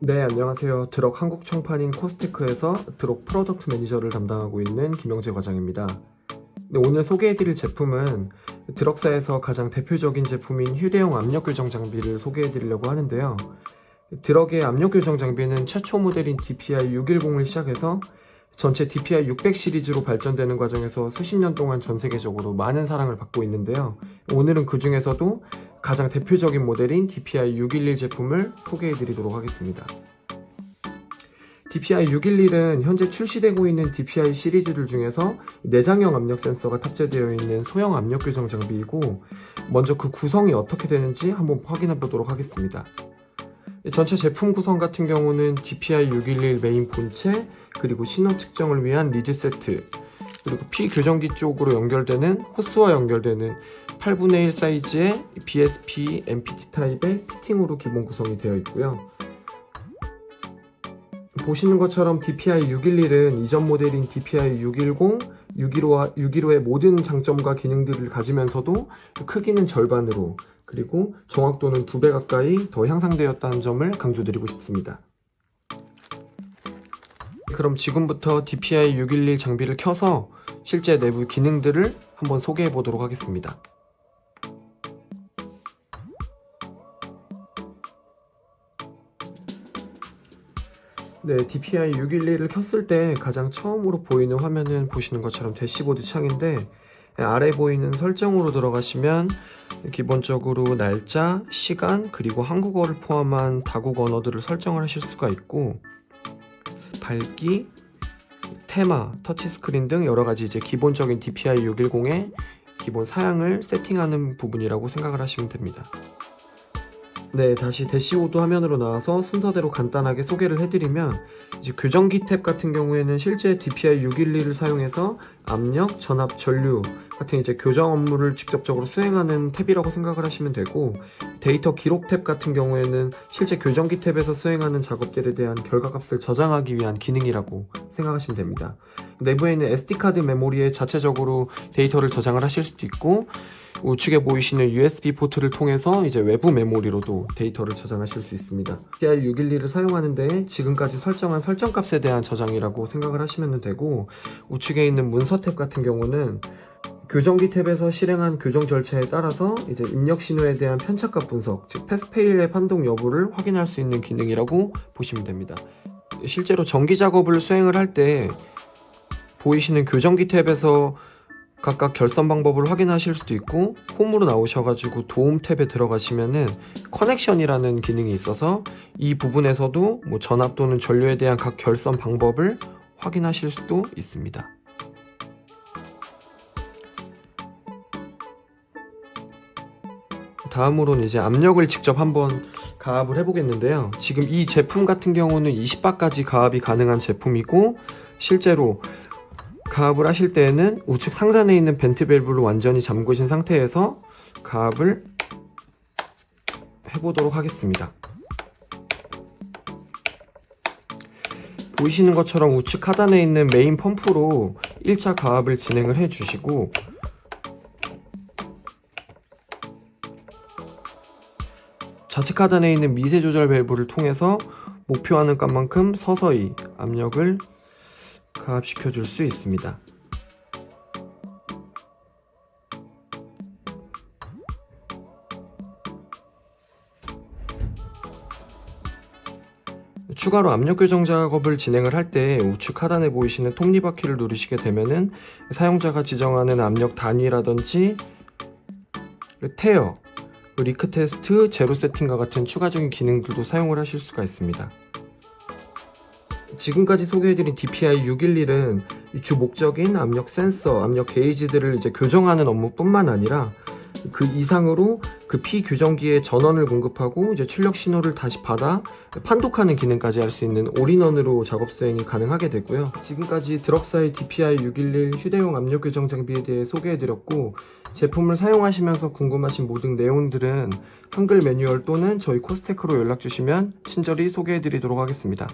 네, 안녕하세요. 드럭 한국 총판인 코스테크에서 드럭 프로덕트 매니저를 담당하고 있는 김영재 과장입니다. 네, 오늘 소개해드릴 제품은 드럭사에서 가장 대표적인 제품인 휴대용 압력 교정 장비를 소개해드리려고 하는데요. 드럭의 압력 교정 장비는 최초 모델인 DPI 610을 시작해서 전체 DPI 600 시리즈로 발전되는 과정에서 수십 년 동안 전 세계적으로 많은 사랑을 받고 있는데요. 오늘은 그 중에서도 가장 대표적인 모델인 DPI 611 제품을 소개해 드리도록 하겠습니다. DPI 611은 현재 출시되고 있는 DPI 시리즈들 중에서 내장형 압력 센서가 탑재되어 있는 소형 압력 교정 장비이고, 먼저 그 구성이 어떻게 되는지 한번 확인해 보도록 하겠습니다. 전체 제품 구성 같은 경우는 DPI 611 메인 본체, 그리고 신호 측정을 위한 리드 세트, 그리고 P 교정기 쪽으로 연결되는 호스와 연결되는 8분의 1 사이즈의 BSP MPT 타입의 피팅으로 기본 구성이 되어 있고요. 보시는 것처럼 DPI 611은 이전 모델인 DPI 610, 615의 모든 장점과 기능들을 가지면서도 크기는 절반으로, 그리고 정확도는 2배 가까이 더 향상되었다는 점을 강조드리고 싶습니다. 그럼 지금부터 DPI 611 장비를 켜서 실제 내부 기능들을 한번 소개해 보도록 하겠습니다. 네, DPI 611을 켰을 때 가장 처음으로 보이는 화면은 보시는 것처럼 대시보드 창인데, 아래 보이는 설정으로 들어가시면 기본적으로 날짜, 시간, 그리고 한국어를 포함한 다국 언어들을 설정을 하실 수가 있고, 밝기, 테마, 터치스크린 등 여러가지 이제 기본적인 DPI 610의 기본 사양을 세팅하는 부분이라고 생각을 하시면 됩니다. 네, 다시 대시보드 화면으로 나와서 순서대로 간단하게 소개를 해드리면, 이제 교정기 탭 같은 경우에는 실제 DPI 611을 사용해서 압력, 전압, 전류 같은 이제 교정 업무를 직접적으로 수행하는 탭이라고 생각을 하시면 되고, 데이터 기록 탭 같은 경우에는 실제 교정기 탭에서 수행하는 작업들에 대한 결과값을 저장하기 위한 기능이라고 생각하시면 됩니다. 내부에 있는 SD카드 메모리에 자체적으로 데이터를 저장을 하실 수도 있고, 우측에 보이시는 USB 포트를 통해서 이제 외부 메모리로도 데이터를 저장하실 수 있습니다. DPI 611을 사용하는데 지금까지 설정한 설정값에 대한 저장이라고 생각을 하시면 되고, 우측에 있는 문서 탭 같은 경우는 교정기 탭에서 실행한 교정 절차에 따라서 이제 입력 신호에 대한 편차값 분석, 즉 패스페일의 판독 여부를 확인할 수 있는 기능이라고 보시면 됩니다. 실제로 전기 작업을 수행을 할 때 보이시는 교정기 탭에서 각각 결선 방법을 확인하실 수도 있고, 홈으로 나오셔가지고 도움 탭에 들어가시면은 커넥션이라는 기능이 있어서 이 부분에서도 뭐 전압 또는 전류에 대한 각 결선 방법을 확인하실 수도 있습니다. 다음으로는 이제 압력을 직접 한번 가압을 해보겠는데요. 지금 이 제품 같은 경우는 20바까지 가압이 가능한 제품이고, 실제로 가압을 하실 때에는 우측 상단에 있는 벤트 밸브를 완전히 잠그신 상태에서 가압을 해보도록 하겠습니다. 보이시는 것처럼 우측 하단에 있는 메인 펌프로 1차 가압을 진행을 해주시고, 좌측 하단에 있는 미세 조절 밸브를 통해서 목표하는 값만큼 서서히 압력을 가압시켜 줄 수 있습니다. 추가로 압력 교정 작업을 진행을 할 때 우측 하단에 보이시는 톱니바퀴를 누르시게 되면은 사용자가 지정하는 압력 단위라든지 테어, 리크 테스트, 제로 세팅과 같은 추가적인 기능들도 사용을 하실 수가 있습니다. 지금까지 소개해드린 DPI 611은 주 목적인 압력 센서, 압력 게이지들을 이제 교정하는 업무뿐만 아니라 그 이상으로 그 P 교정기에 전원을 공급하고 이제 출력 신호를 다시 받아 판독하는 기능까지 할 수 있는 올인원으로 작업 수행이 가능하게 되고요. 지금까지 드럭사의 DPI 611 휴대용 압력 교정 장비에 대해 소개해드렸고, 제품을 사용하시면서 궁금하신 모든 내용들은 한글 매뉴얼 또는 저희 코스테크로 연락 주시면 친절히 소개해드리도록 하겠습니다.